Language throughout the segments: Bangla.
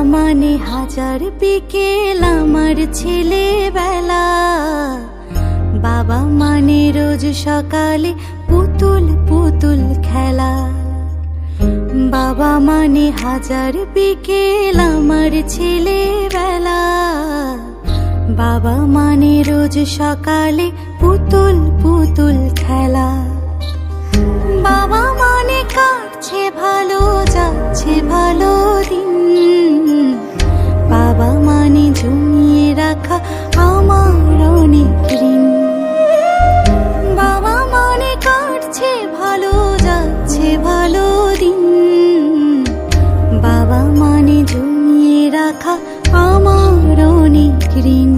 মানে হাজার বিকেল আমার ছেলেবেলা, বাবা মানে রোজ সকালে পুতুল পুতুল খেলা। বাবা মানে হাজার বিকেল আমার ছেলেবেলা, বাবা মানে রোজ সকালে পুতুল পুতুল খেলা। বাবা মানে কাটছে ভালো, যাচ্ছে ভালো দিন, বাবা মানে জমিয়ে রাখা আমার অনেক ঋণ। বাবা মানে কাটছে ভালো, যাচ্ছে ভালো দিন, বাবা মানে জমিয়ে রাখা আমার অনেক ঋণ।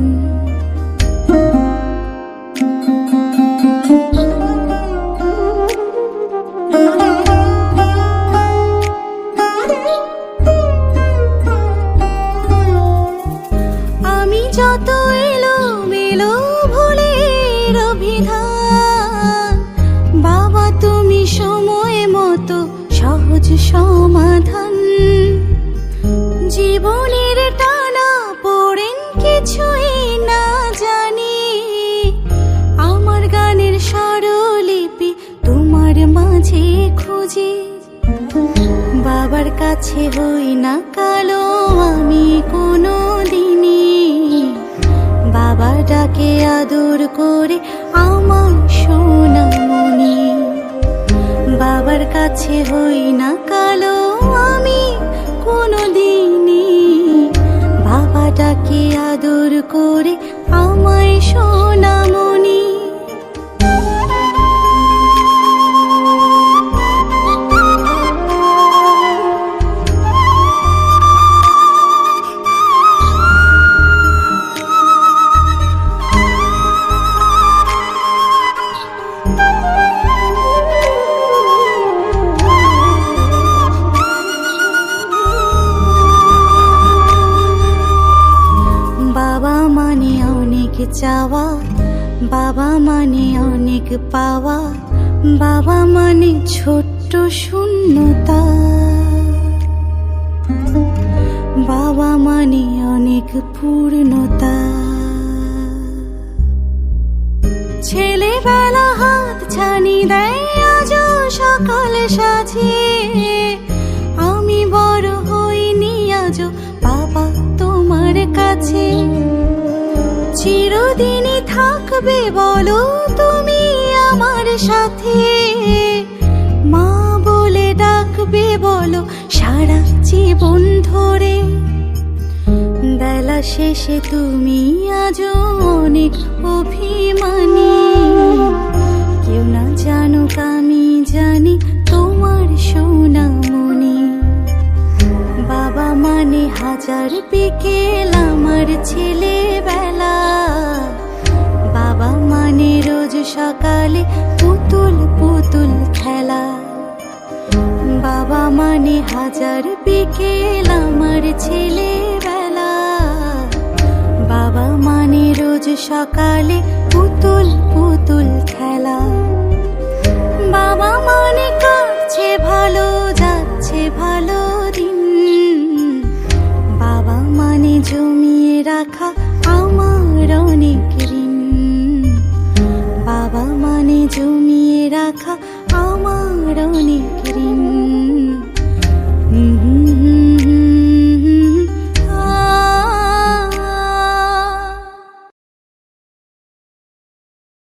যত এলো মেলো ভুলের অভিধান, বাবা তুমি সময় মতো সহজ সমাধান। জীবনের টানা পড়েন কিছুই না জানি, আমার গানের স্বরলিপি তোমার মাঝে খুঁজি। বাবার কাছে হই না কালো আমি কোনো দিনই, বাবা ডাকে আদর করে আমার সোনামণি। বাবার কাছে হই না কালো আমি কোনো দিনই, বাবা ডাকে আদর করে আমায় সোনামণি। বাবা মানে অনেক চাওয়া, বাবা মানে অনেক পাওয়া, বাবা মানে ছোট্ট শূন্যতা। বাবা মানে অনেক পূর্ণতা। ছেলেবেলা হাত ছানি দেয় আজও সকাল সাজিয়ে, আমি বড় হইনি আজও বাবা তোমার কাছে। চিরদিনই থাকবে বলো তুমি আমার সাথে, মা বলে ডাকবে বলো সারা জীবন ধরে। বেলা শেষে তুমি আজও অনেক অভিমানী, কেউ না জানুক আমি জানি তোমার সোনামণি। বাবা মানে হাজার বিকেল আমার ছেলেবেলা, বাবা মানে রোজ সকালে পুতুল পুতুল খেলা। বাবা মানে হাজার বিকেল আমার ছেলেবেলা, বাবা মানে রোজ সকালে পুতুল পুতুল খেলা। বাবা মানে কাটছে ভালো,